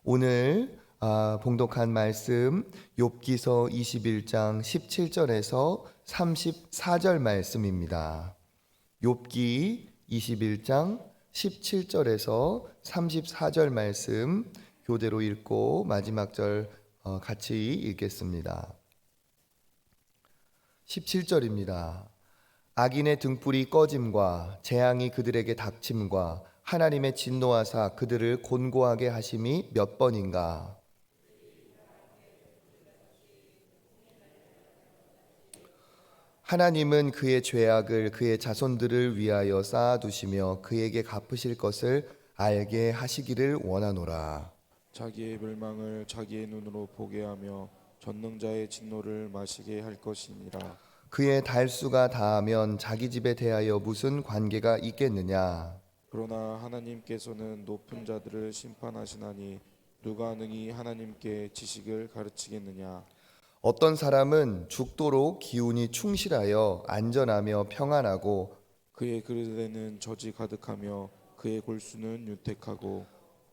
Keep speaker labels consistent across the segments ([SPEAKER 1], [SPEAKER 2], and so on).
[SPEAKER 1] 오늘 봉독한 말씀 욥기서 21장 17절에서 34절 말씀입니다. 욥기 21장 17절에서 34절 말씀 교대로 읽고 마지막 절 같이 읽겠습니다. 17절입니다. 악인의 등불이 꺼짐과 재앙이 그들에게 닥침과 하나님의 진노하사 그들을 곤고하게 하심이 몇 번인가. 하나님은 그의 죄악을 그의 자손들을 위하여 쌓아두시며 그에게 갚으실 것을 알게 하시기를 원하노라.
[SPEAKER 2] 자기의 멸망을 자기의 눈으로 보게 하며 전능자의 진노를 마시게 할 것이니라.
[SPEAKER 1] 그의 달수가 다하면 자기 집에 대하여 무슨 관계가 있겠느냐.
[SPEAKER 2] 그러나 하나님께서는 높은 자들을 심판하시나니 누가 능히 하나님께 지식을 가르치겠느냐.
[SPEAKER 1] 어떤 사람은 죽도록 기운이 충실하여 안전하며 평안하고
[SPEAKER 2] 그의 그릇에는 젖이 가득하며 그의 골수는 유택하고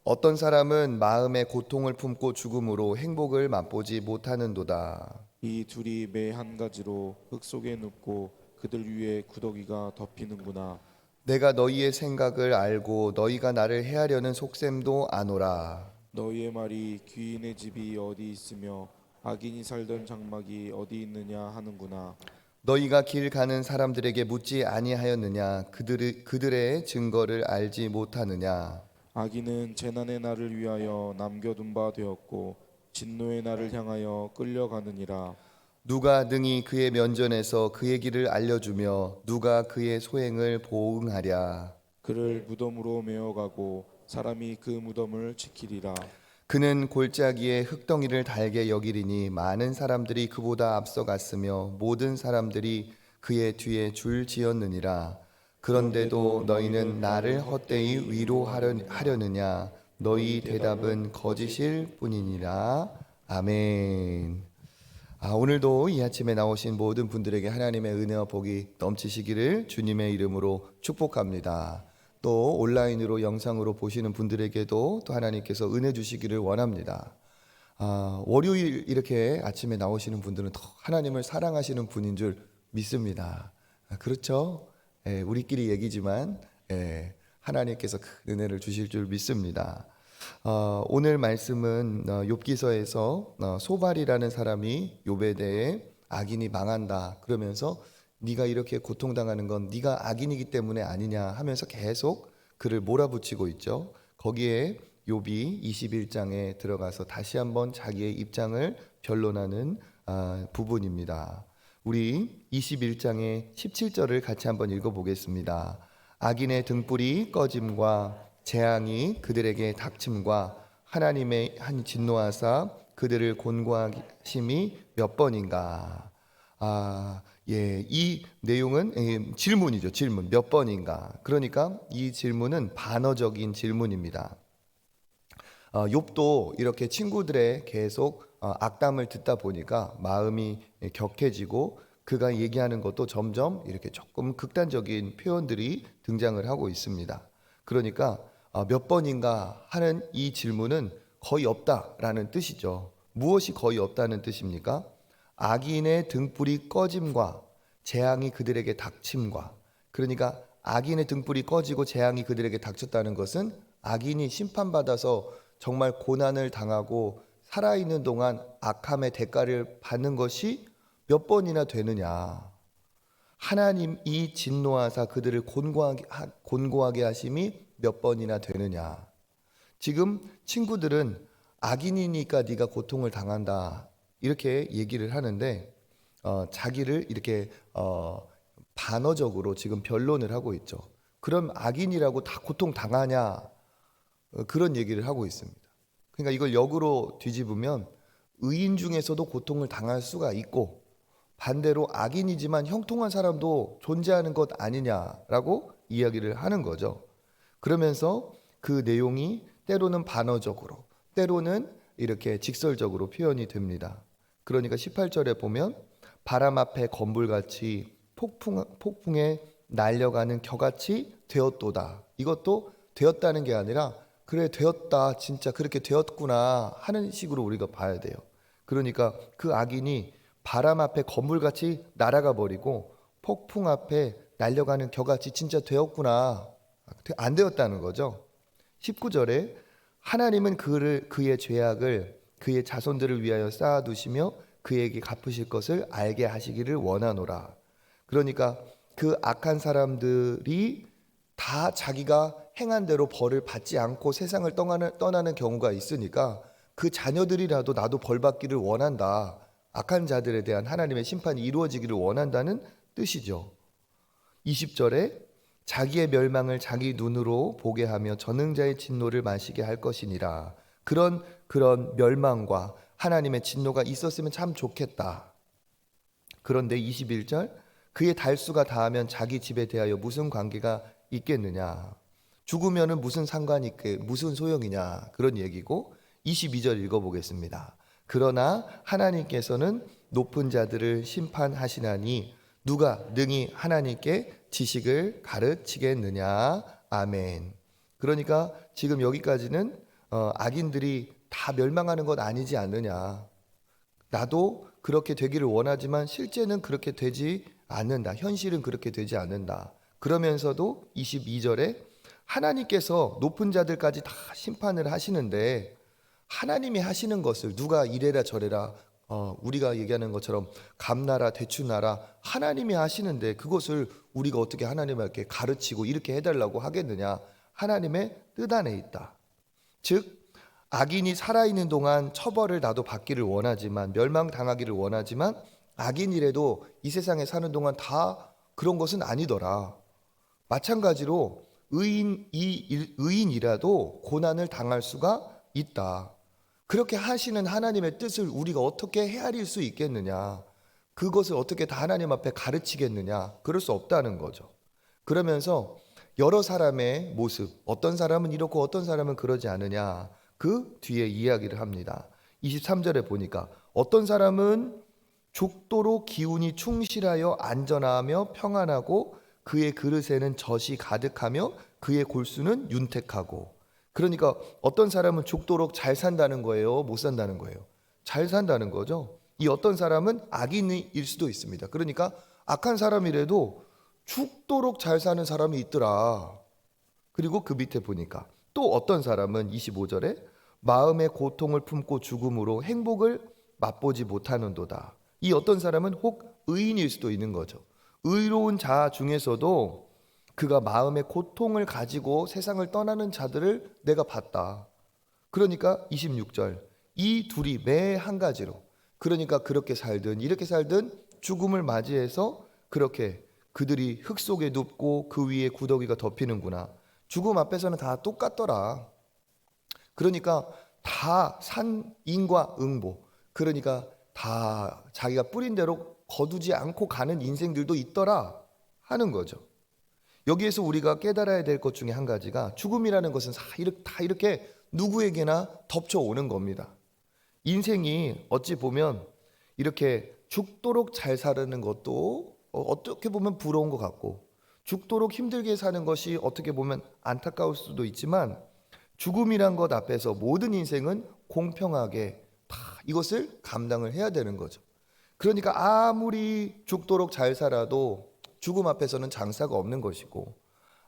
[SPEAKER 1] 어떤 사람은 마음의 고통을 품고 죽음으로 행복을 맛보지 못하는도다.
[SPEAKER 2] 이 둘이 매 한 가지로 흙 속에 눕고 그들 위에 구더기가 덮이는구나.
[SPEAKER 1] 내가 너희의 생각을 알고 너희가 나를 해하려는 속셈도 아노라.
[SPEAKER 2] 너희의 말이 귀인의 집이 어디 있으며 악인이 살던 장막이 어디 있느냐 하는구나.
[SPEAKER 1] 너희가 길 가는 사람들에게 묻지 아니하였느냐. 그들의 증거를 알지 못하느냐.
[SPEAKER 2] 악인은 재난의 날을 위하여 남겨둔 바 되었고 진노의 날을 향하여 끌려가느니라.
[SPEAKER 1] 누가 능히 그의 면전에서 그의 길을 알려주며 누가 그의 소행을 보응하랴.
[SPEAKER 2] 그를 무덤으로 메어가고 사람이 그 무덤을 지키리라.
[SPEAKER 1] 그는 골짜기에 흙덩이를 달게 여기리니 많은 사람들이 그보다 앞서갔으며 모든 사람들이 그의 뒤에 줄 지었느니라. 그런데도 너희는 나를 헛되이 위로하려느냐. 너희 대답은 거짓일 뿐이니라. 아멘. 오늘도 이 아침에 나오신 모든 분들에게 하나님의 은혜와 복이 넘치시기를 주님의 이름으로 축복합니다. 또 온라인으로 영상으로 보시는 분들에게도 또 하나님께서 은혜 주시기를 원합니다. 월요일 이렇게 아침에 나오시는 분들은 더 하나님을 사랑하시는 분인 줄 믿습니다. 그렇죠? 우리끼리 얘기지만 하나님께서 큰 은혜를 주실 줄 믿습니다. 오늘 말씀은 욥기서에서 소발이라는 사람이 욥에 대해 악인이 망한다 그러면서 네가 이렇게 고통당하는 건 네가 악인이기 때문에 아니냐 하면서 계속 그를 몰아붙이고 있죠. 거기에 욥이 21장에 들어가서 다시 한번 자기의 입장을 변론하는 부분입니다. 우리 21장의 17절을 같이 한번 읽어보겠습니다. 악인의 등불이 꺼짐과 재앙이 그들에게 닥침과 하나님의 한 진노하사 그들을 곤고하심이 몇 번인가. 이 내용은 질문이죠. 질문 몇 번인가. 그러니까 이 질문은 반어적인 질문입니다. 욥도 이렇게 친구들의 계속 악담을 듣다 보니까 마음이 격해지고 그가 얘기하는 것도 점점 이렇게 조금 극단적인 표현들이 등장을 하고 있습니다. 그러니까 몇 번인가 하는 이 질문은 거의 없다라는 뜻이죠. 무엇이 거의 없다는 뜻입니까? 악인의 등불이 꺼짐과 재앙이 그들에게 닥침과, 그러니까 악인의 등불이 꺼지고 재앙이 그들에게 닥쳤다는 것은 악인이 심판받아서 정말 고난을 당하고 살아있는 동안 악함의 대가를 받는 것이 몇 번이나 되느냐. 하나님이 진노하사 그들을 곤고하게 하심이 몇 번이나 되느냐. 지금 친구들은 악인이니까 네가 고통을 당한다 이렇게 얘기를 하는데 자기를 이렇게 반어적으로 지금 변론을 하고 있죠. 그럼 악인이라고 다 고통 당하냐? 그런 얘기를 하고 있습니다. 그러니까 이걸 역으로 뒤집으면 의인 중에서도 고통을 당할 수가 있고 반대로 악인이지만 형통한 사람도 존재하는 것 아니냐라고 이야기를 하는 거죠. 그러면서 그 내용이 때로는 반어적으로 때로는 이렇게 직설적으로 표현이 됩니다. 그러니까 18절에 보면 바람 앞에 건불같이 폭풍에 날려가는 겨같이 되었도다. 이것도 되었다는 게 아니라 그래 되었다, 진짜 그렇게 되었구나 하는 식으로 우리가 봐야 돼요. 그러니까 그 악인이 바람 앞에 건물같이 날아가 버리고 폭풍 앞에 날려가는 겨같이 진짜 되었구나, 안 되었다는 거죠. 19절에 하나님은 그의 죄악을 그의 자손들을 위하여 쌓아두시며 그에게 갚으실 것을 알게 하시기를 원하노라. 그러니까 그 악한 사람들이 다 자기가 행한 대로 벌을 받지 않고 세상을 떠나는 경우가 있으니까 그 자녀들이라도 나도 벌 받기를 원한다. 악한 자들에 대한 하나님의 심판이 이루어지기를 원한다는 뜻이죠. 20절에 자기의 멸망을 자기 눈으로 보게 하며 전능자의 진노를 마시게 할 것이니라. 그런 멸망과 하나님의 진노가 있었으면 참 좋겠다. 그런데 21절, 그의 달수가 다하면 자기 집에 대하여 무슨 관계가 있겠느냐, 죽으면은 무슨 상관이 있게 무슨 소용이냐, 그런 얘기고, 22절 읽어보겠습니다. 그러나 하나님께서는 높은 자들을 심판하시나니 누가 능히 하나님께 지식을 가르치겠느냐. 아멘. 그러니까 지금 여기까지는 악인들이 다 멸망하는 것 아니지 않느냐, 나도 그렇게 되기를 원하지만 실제는 그렇게 되지 않는다, 현실은 그렇게 되지 않는다. 그러면서도 22절에 하나님께서 높은 자들까지 다 심판을 하시는데 하나님이 하시는 것을 누가 이래라 저래라 우리가 얘기하는 것처럼 감나라 대추나라 하나님이 하시는데 그것을 우리가 어떻게 하나님께 가르치고 이렇게 해달라고 하겠느냐. 하나님의 뜻 안에 있다. 즉 악인이 살아있는 동안 처벌을 나도 받기를 원하지만, 멸망당하기를 원하지만, 악인이라도 이 세상에 사는 동안 다 그런 것은 아니더라. 마찬가지로 의인이라도 고난을 당할 수가 있다. 그렇게 하시는 하나님의 뜻을 우리가 어떻게 헤아릴 수 있겠느냐, 그것을 어떻게 다 하나님 앞에 가르치겠느냐, 그럴 수 없다는 거죠. 그러면서 여러 사람의 모습, 어떤 사람은 이렇고 어떤 사람은 그러지 않느냐, 그 뒤에 이야기를 합니다. 23절에 보니까 어떤 사람은 죽도록 기운이 충실하여 안전하며 평안하고 그의 그릇에는 젖이 가득하며 그의 골수는 윤택하고. 그러니까 어떤 사람은 죽도록 잘 산다는 거예요, 못 산다는 거예요? 잘 산다는 거죠. 이 어떤 사람은 악인일 수도 있습니다. 그러니까 악한 사람이라도 죽도록 잘 사는 사람이 있더라. 그리고 그 밑에 보니까 또 어떤 사람은 25절에 마음의 고통을 품고 죽음으로 행복을 맛보지 못하는도다. 이 어떤 사람은 혹 의인일 수도 있는 거죠. 의로운 자 중에서도 그가 마음의 고통을 가지고 세상을 떠나는 자들을 내가 봤다. 그러니까 26절, 이 둘이 매 한 가지로, 그러니까 그렇게 살든 이렇게 살든 죽음을 맞이해서 그렇게 그들이 흙 속에 눕고 그 위에 구더기가 덮이는구나. 죽음 앞에서는 다 똑같더라. 그러니까 다 산인과 응보, 그러니까 다 자기가 뿌린 대로 거두지 않고 가는 인생들도 있더라 하는 거죠. 여기에서 우리가 깨달아야 될 것 중에 한 가지가, 죽음이라는 것은 다 이렇게 누구에게나 덮쳐오는 겁니다. 인생이 어찌 보면 이렇게 죽도록 잘 사는 것도 어떻게 보면 부러운 것 같고, 죽도록 힘들게 사는 것이 어떻게 보면 안타까울 수도 있지만, 죽음이란 것 앞에서 모든 인생은 공평하게 다 이것을 감당을 해야 되는 거죠. 그러니까 아무리 죽도록 잘 살아도 죽음 앞에서는 장사가 없는 것이고,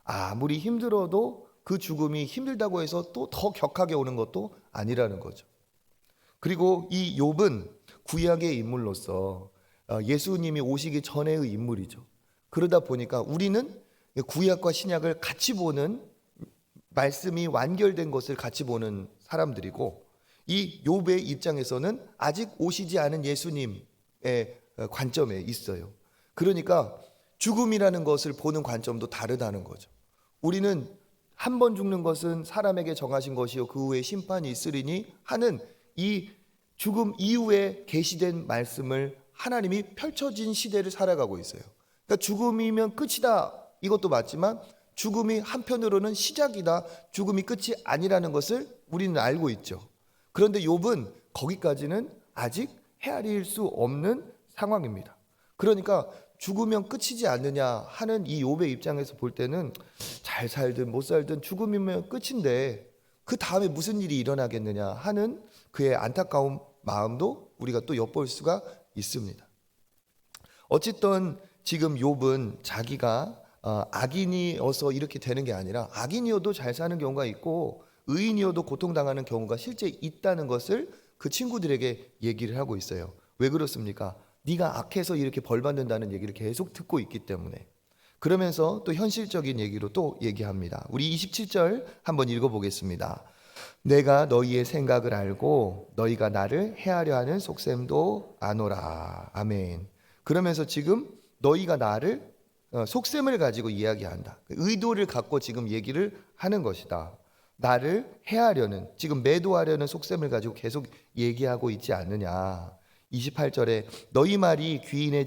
[SPEAKER 1] 아무리 힘들어도 그 죽음이 힘들다고 해서 또 더 격하게 오는 것도 아니라는 거죠. 그리고 이 욥은 구약의 인물로서 예수님이 오시기 전의 인물이죠. 그러다 보니까 우리는 구약과 신약을 같이 보는, 말씀이 완결된 것을 같이 보는 사람들이고, 이 욥의 입장에서는 아직 오시지 않은 예수님의 관점에 있어요. 그러니까 죽음이라는 것을 보는 관점도 다르다는 거죠. 우리는 한 번 죽는 것은 사람에게 정하신 것이요 그 후에 심판이 있으리니 하는 이 죽음 이후에 계시된 말씀을 하나님이 펼쳐진 시대를 살아가고 있어요. 그러니까 죽음이면 끝이다, 이것도 맞지만 죽음이 한편으로는 시작이다, 죽음이 끝이 아니라는 것을 우리는 알고 있죠. 그런데 욥은 거기까지는 아직 헤아릴 수 없는 상황입니다. 그러니까 죽으면 끝이지 않느냐 하는 이 욥의 입장에서 볼 때는 잘 살든 못 살든 죽음이면 끝인데, 그 다음에 무슨 일이 일어나겠느냐 하는 그의 안타까운 마음도 우리가 또 엿볼 수가 있습니다. 어쨌든 지금 욥은 자기가 악인이어서 이렇게 되는 게 아니라 악인이어도 잘 사는 경우가 있고 의인이어도 고통당하는 경우가 실제 있다는 것을 그 친구들에게 얘기를 하고 있어요. 왜 그렇습니까? 네가 악해서 이렇게 벌 받는다는 얘기를 계속 듣고 있기 때문에. 그러면서 또 현실적인 얘기로 또 얘기합니다. 우리 27절 한번 읽어보겠습니다. 내가 너희의 생각을 알고 너희가 나를 해하려 하는 속셈도 아노라. 아멘. 그러면서 지금 너희가 나를 속셈을 가지고 이야기한다. 의도를 갖고 지금 얘기를 하는 것이다. 나를 해하려는, 지금 매도하려는 속셈을 가지고 계속 얘기하고 있지 않느냐. 28절에 너희 말이 귀인의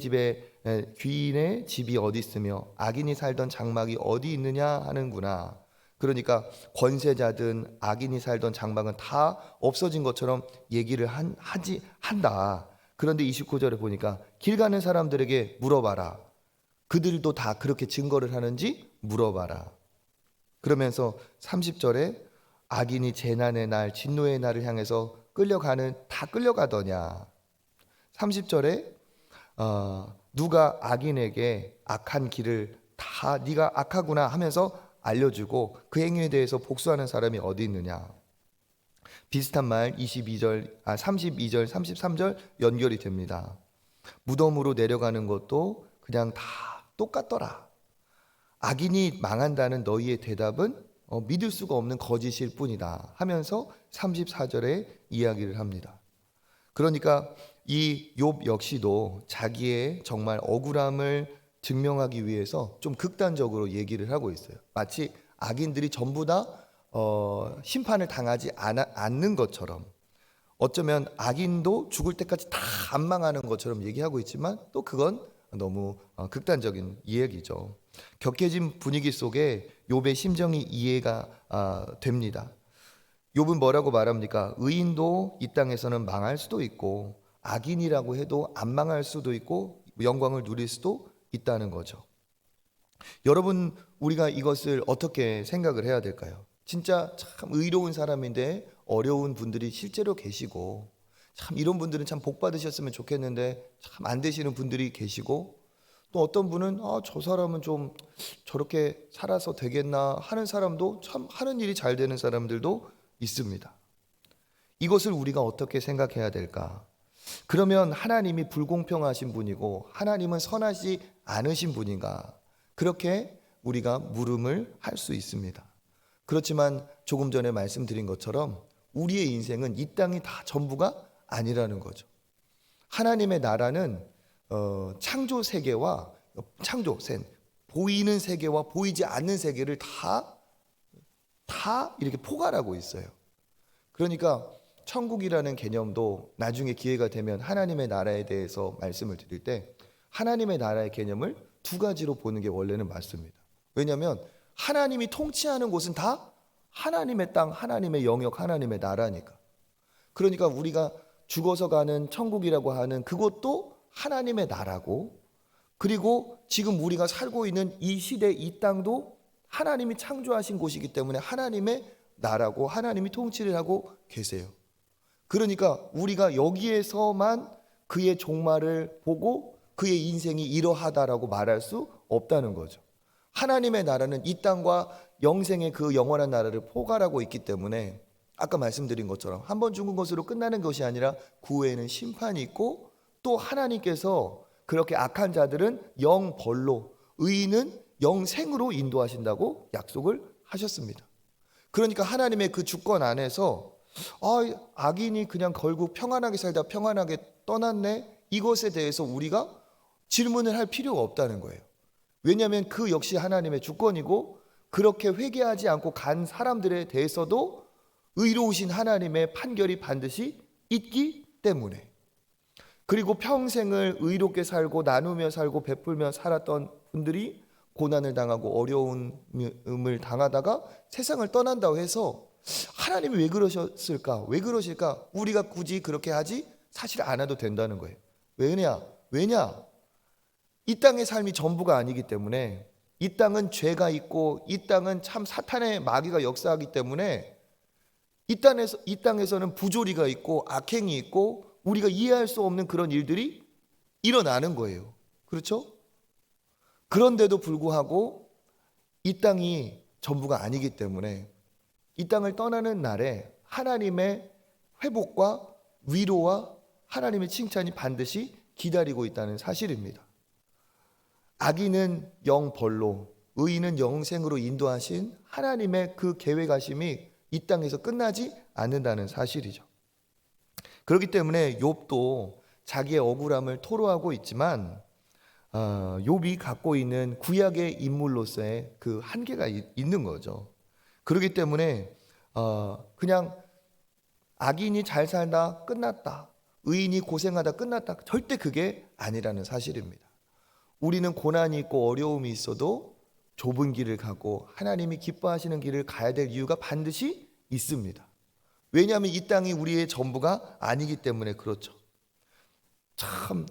[SPEAKER 1] 집이 어디 있으며 악인이 살던 장막이 어디 있느냐 하는구나. 그러니까 권세자든 악인이 살던 장막은 다 없어진 것처럼 얘기를 한다. 그런데 29절에 보니까 길 가는 사람들에게 물어봐라. 그들도 다 그렇게 증거를 하는지 물어봐라. 그러면서 30절에 악인이 재난의 날, 진노의 날을 향해서 다 끌려가더냐. 30절에 누가 악인에게 악한 길을 다 네가 악하구나 하면서 알려주고 그 행위에 대해서 복수하는 사람이 어디 있느냐. 비슷한 말 32절, 33절 연결이 됩니다. 무덤으로 내려가는 것도 그냥 다 똑같더라. 악인이 망한다는 너희의 대답은 믿을 수가 없는 거짓일 뿐이다 하면서 34절에 이야기를 합니다. 그러니까 이 욥 역시도 자기의 정말 억울함을 증명하기 위해서 좀 극단적으로 얘기를 하고 있어요. 마치 악인들이 전부 다 심판을 당하지 않는 것처럼, 어쩌면 악인도 죽을 때까지 다 안 망하는 것처럼 얘기하고 있지만 또 그건 너무 극단적인 이야기죠. 격해진 분위기 속에 욥의 심정이 이해가 됩니다. 욥은 뭐라고 말합니까? 의인도 이 땅에서는 망할 수도 있고 악인이라고 해도 안 망할 수도 있고 영광을 누릴 수도 있다는 거죠. 여러분, 우리가 이것을 어떻게 생각을 해야 될까요? 진짜 참 의로운 사람인데 어려운 분들이 실제로 계시고, 참 이런 분들은 참 복 받으셨으면 좋겠는데 참 안 되시는 분들이 계시고, 또 어떤 분은 저 사람은 좀 저렇게 살아서 되겠나 하는 사람도, 참 하는 일이 잘 되는 사람들도 있습니다. 이것을 우리가 어떻게 생각해야 될까? 그러면 하나님이 불공평하신 분이고 하나님은 선하지 않으신 분인가? 그렇게 우리가 물음을 할 수 있습니다. 그렇지만 조금 전에 말씀드린 것처럼 우리의 인생은 이 땅이 다 전부가 아니라는 거죠. 하나님의 나라는 창조 세계와 보이는 세계와 보이지 않는 세계를 다 이렇게 포괄하고 있어요. 그러니까 천국이라는 개념도 나중에 기회가 되면 하나님의 나라에 대해서 말씀을 드릴 때 하나님의 나라의 개념을 두 가지로 보는 게 원래는 맞습니다. 왜냐하면 하나님이 통치하는 곳은 다 하나님의 땅, 하나님의 영역, 하나님의 나라니까. 그러니까 우리가 죽어서 가는 천국이라고 하는 그것도 하나님의 나라고, 그리고 지금 우리가 살고 있는 이 시대, 이 땅도 하나님이 창조하신 곳이기 때문에 하나님의 나라고 하나님이 통치를 하고 계세요. 그러니까 우리가 여기에서만 그의 종말을 보고 그의 인생이 이러하다라고 말할 수 없다는 거죠. 하나님의 나라는 이 땅과 영생의 그 영원한 나라를 포괄하고 있기 때문에 아까 말씀드린 것처럼 한 번 죽은 것으로 끝나는 것이 아니라 그 후에는 심판이 있고, 또 하나님께서 그렇게 악한 자들은 영벌로, 의인은 영생으로 인도하신다고 약속을 하셨습니다. 그러니까 하나님의 그 주권 안에서 악인이 그냥 결국 평안하게 살다 평안하게 떠났네, 이것에 대해서 우리가 질문을 할 필요가 없다는 거예요. 왜냐하면 그 역시 하나님의 주권이고, 그렇게 회개하지 않고 간 사람들에 대해서도 의로우신 하나님의 판결이 반드시 있기 때문에, 그리고 평생을 의롭게 살고 나누며 살고 베풀며 살았던 분들이 고난을 당하고 어려움을 당하다가 세상을 떠난다고 해서 하나님이 왜 그러셨을까? 왜 그러실까? 우리가 굳이 그렇게 하지 사실 않아도 된다는 거예요. 왜냐? 이 땅의 삶이 전부가 아니기 때문에, 이 땅은 죄가 있고 이 땅은 참 사탄의 마귀가 역사하기 때문에 이 땅에서는 부조리가 있고 악행이 있고 우리가 이해할 수 없는 그런 일들이 일어나는 거예요. 그렇죠? 그런데도 불구하고 이 땅이 전부가 아니기 때문에 이 땅을 떠나는 날에 하나님의 회복과 위로와 하나님의 칭찬이 반드시 기다리고 있다는 사실입니다. 악인은 영벌로, 의인은 영생으로 인도하신 하나님의 그 계획하심이 이 땅에서 끝나지 않는다는 사실이죠. 그렇기 때문에 욥도 자기의 억울함을 토로하고 있지만 욥이 갖고 있는 구약의 인물로서의 그 한계가 있는 거죠. 그렇기 때문에 그냥 악인이 잘 살다 끝났다, 의인이 고생하다 끝났다, 절대 그게 아니라는 사실입니다. 우리는 고난이 있고 어려움이 있어도 좁은 길을 가고 하나님이 기뻐하시는 길을 가야 될 이유가 반드시 있습니다. 왜냐하면 이 땅이 우리의 전부가 아니기 때문에 그렇죠. 참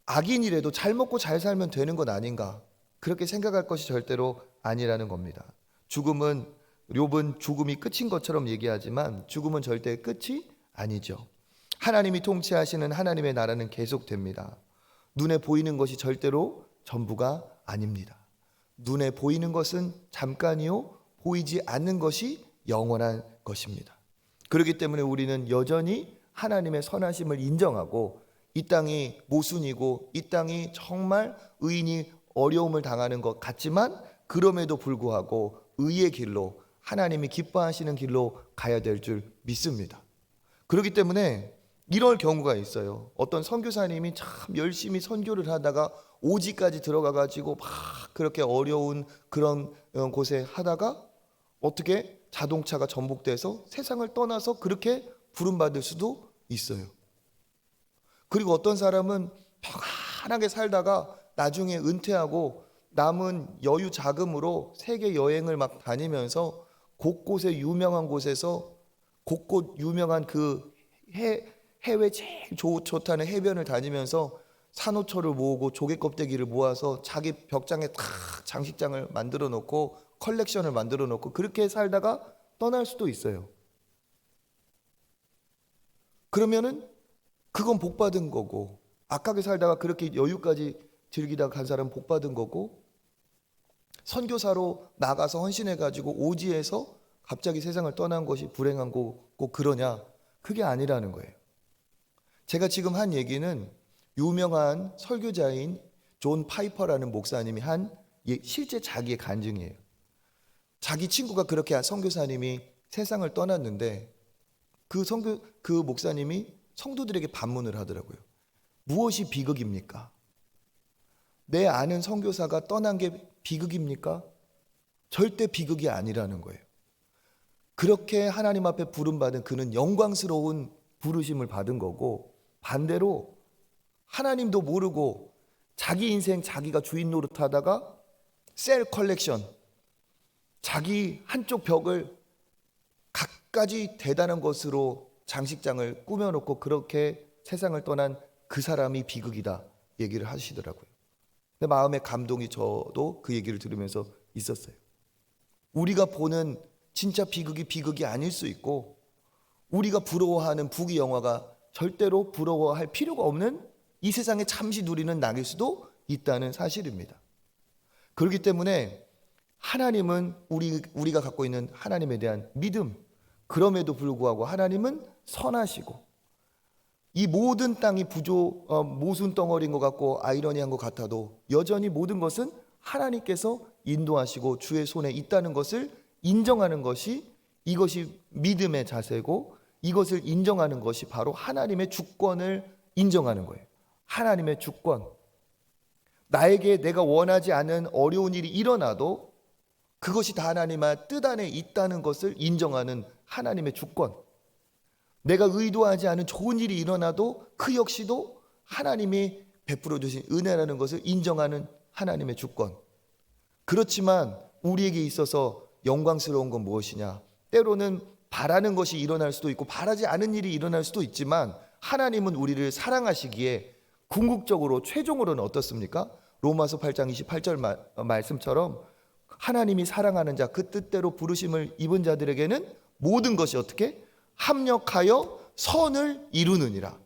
[SPEAKER 1] 악인이라도 잘 먹고 잘 살면 되는 것 아닌가, 그렇게 생각할 것이 절대로 아니라는 겁니다. 욥은 죽음이 끝인 것처럼 얘기하지만 죽음은 절대 끝이 아니죠. 하나님이 통치하시는 하나님의 나라는 계속됩니다. 눈에 보이는 것이 절대로 전부가 아닙니다. 눈에 보이는 것은 잠깐이요, 보이지 않는 것이 영원한 것입니다. 그렇기 때문에 우리는 여전히 하나님의 선하심을 인정하고, 이 땅이 모순이고 이 땅이 정말 의인이 어려움을 당하는 것 같지만 그럼에도 불구하고 의의 길로, 하나님이 기뻐하시는 길로 가야 될 줄 믿습니다. 그렇기 때문에 이럴 경우가 있어요. 어떤 선교사님이 참 열심히 선교를 하다가 오지까지 들어가 가지고 막 그렇게 어려운 그런 곳에 하다가 어떻게 자동차가 전복돼서 세상을 떠나서 그렇게 부름받을 수도 있어요. 그리고 어떤 사람은 평안하게 살다가 나중에 은퇴하고 남은 여유 자금으로 세계 여행을 막 다니면서 곳곳에 유명한 곳에서 곳곳 유명한 그 해외 제일 좋다는 해변을 다니면서 산호초를 모으고 조개 껍데기를 모아서 자기 벽장에 탁 장식장을 만들어 놓고 컬렉션을 만들어 놓고 그렇게 살다가 떠날 수도 있어요. 그러면은 그건 복 받은 거고, 악하게 살다가 그렇게 여유까지 즐기다가 간 사람은 복 받은 거고, 선교사로 나가서 헌신해 가지고 오지에서 갑자기 세상을 떠난 것이 불행한 거고 그러냐? 그게 아니라는 거예요. 제가 지금 한 얘기는 유명한 설교자인 존 파이퍼라는 목사님이 한 실제 자기의 간증이에요. 자기 친구가 그렇게 선교사님이 세상을 떠났는데 그 목사님이 성도들에게 반문을 하더라고요. 무엇이 비극입니까? 내 아는 선교사가 떠난 게 비극입니까? 절대 비극이 아니라는 거예요. 그렇게 하나님 앞에 부름받은 그는 영광스러운 부르심을 받은 거고, 반대로 하나님도 모르고 자기 인생 자기가 주인 노릇하다가 셀 컬렉션, 자기 한쪽 벽을 갖가지 대단한 것으로 장식장을 꾸며놓고 그렇게 세상을 떠난 그 사람이 비극이다 얘기를 하시더라고요. 근데 마음의 감동이 저도 그 얘기를 들으면서 있었어요. 우리가 보는 진짜 비극이 아닐 수 있고, 우리가 부러워하는 부귀 영화가 절대로 부러워할 필요가 없는 이 세상에 잠시 누리는 낙일 수도 있다는 사실입니다. 그렇기 때문에 하나님은 우리가 갖고 있는 하나님에 대한 믿음, 그럼에도 불구하고 하나님은 선하시고, 이 모든 땅이 모순 덩어리인 것 같고 아이러니한 것 같아도 여전히 모든 것은 하나님께서 인도하시고 주의 손에 있다는 것을 인정하는 것이, 이것이 믿음의 자세고, 이것을 인정하는 것이 바로 하나님의 주권을 인정하는 거예요. 하나님의 주권. 나에게 내가 원하지 않은 어려운 일이 일어나도 그것이 다 하나님의 뜻 안에 있다는 것을 인정하는 하나님의 주권. 내가 의도하지 않은 좋은 일이 일어나도 그 역시도 하나님이 베풀어 주신 은혜라는 것을 인정하는 하나님의 주권. 그렇지만 우리에게 있어서 영광스러운 건 무엇이냐? 때로는 바라는 것이 일어날 수도 있고 바라지 않은 일이 일어날 수도 있지만, 하나님은 우리를 사랑하시기에 궁극적으로 최종으로는 어떻습니까? 로마서 8장 28절 말씀처럼 하나님이 사랑하는 자, 그 뜻대로 부르심을 입은 자들에게는 모든 것이 어떻게? 합력하여 선을 이루느니라.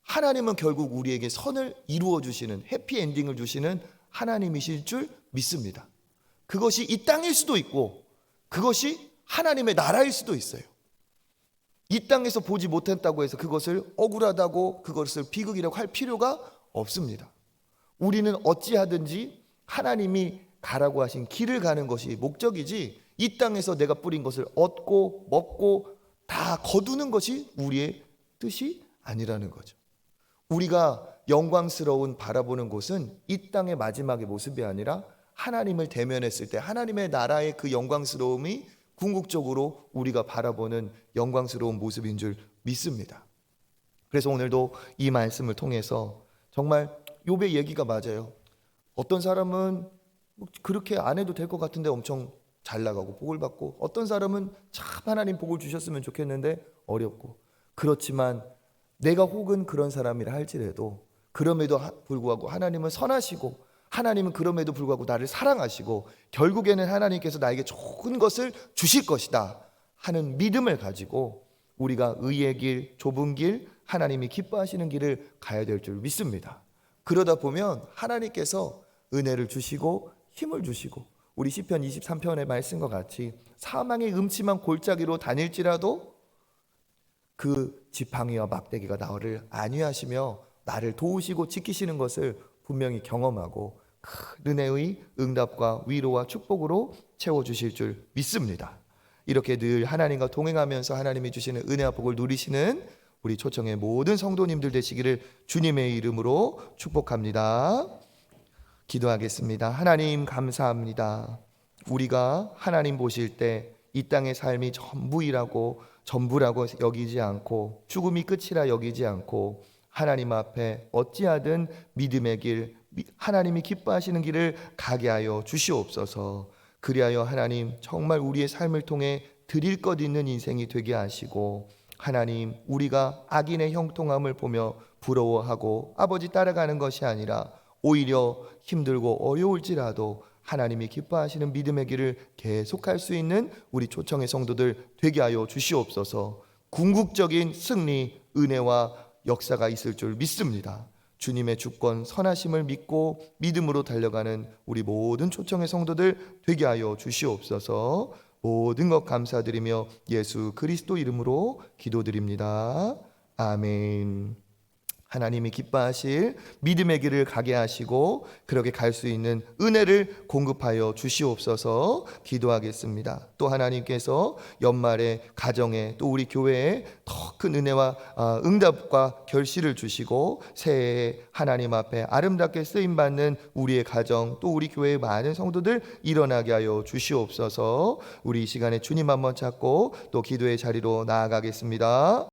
[SPEAKER 1] 하나님은 결국 우리에게 선을 이루어 주시는, 해피엔딩을 주시는 하나님이실 줄 믿습니다. 그것이 이 땅일 수도 있고 그것이 하나님의 나라일 수도 있어요. 이 땅에서 보지 못했다고 해서 그것을 억울하다고, 그것을 비극이라고 할 필요가 없습니다. 우리는 어찌하든지 하나님이 가라고 하신 길을 가는 것이 목적이지, 이 땅에서 내가 뿌린 것을 얻고 먹고 다 거두는 것이 우리의 뜻이 아니라는 거죠. 우리가 영광스러운 바라보는 곳은 이 땅의 마지막의 모습이 아니라 하나님을 대면했을 때 하나님의 나라의 그 영광스러움이 궁극적으로 우리가 바라보는 영광스러운 모습인 줄 믿습니다. 그래서 오늘도 이 말씀을 통해서 정말 욥의 얘기가 맞아요. 어떤 사람은 그렇게 안 해도 될 것 같은데 엄청 잘 나가고 복을 받고, 어떤 사람은 참 하나님 복을 주셨으면 좋겠는데 어렵고, 그렇지만 내가 혹은 그런 사람이라 할지라도 그럼에도 불구하고 하나님은 선하시고, 하나님은 그럼에도 불구하고 나를 사랑하시고 결국에는 하나님께서 나에게 좋은 것을 주실 것이다 하는 믿음을 가지고 우리가 의의 길, 좁은 길, 하나님이 기뻐하시는 길을 가야 될 줄 믿습니다. 그러다 보면 하나님께서 은혜를 주시고 힘을 주시고, 우리 시편 23편의 말씀과 같이 사망의 음침한 골짜기로 다닐지라도 그 지팡이와 막대기가 나를 안위하시며 나를 도우시고 지키시는 것을 분명히 경험하고 큰 은혜의 응답과 위로와 축복으로 채워주실 줄 믿습니다. 이렇게 늘 하나님과 동행하면서 하나님이 주시는 은혜와 복을 누리시는 우리 초청의 모든 성도님들 되시기를 주님의 이름으로 축복합니다. 기도하겠습니다. 하나님 감사합니다. 우리가 하나님 보실 때 이 땅의 삶이 전부라고 여기지 않고 죽음이 끝이라 여기지 않고 하나님 앞에 어찌하든 믿음의 길, 하나님이 기뻐하시는 길을 가게 하여 주시옵소서. 그리하여 하나님 정말 우리의 삶을 통해 드릴 것 있는 인생이 되게 하시고, 하나님 우리가 악인의 형통함을 보며 부러워하고 아버지 따라가는 것이 아니라 오히려 힘들고 어려울지라도 하나님이 기뻐하시는 믿음의 길을 계속할 수 있는 우리 초청의 성도들 되게 하여 주시옵소서. 궁극적인 승리, 은혜와 역사가 있을 줄 믿습니다. 주님의 주권 선하심을 믿고 믿음으로 달려가는 우리 모든 초청의 성도들 되게 하여 주시옵소서. 모든 것 감사드리며 예수 그리스도 이름으로 기도드립니다. 아멘. 하나님이 기뻐하실 믿음의 길을 가게 하시고 그렇게 갈 수 있는 은혜를 공급하여 주시옵소서. 기도하겠습니다. 또 하나님께서 연말에 가정에 또 우리 교회에 더 큰 은혜와 응답과 결실을 주시고 새해에 하나님 앞에 아름답게 쓰임받는 우리의 가정 또 우리 교회의 많은 성도들 일어나게 하여 주시옵소서. 우리 이 시간에 주님 한번 찾고 또 기도의 자리로 나아가겠습니다.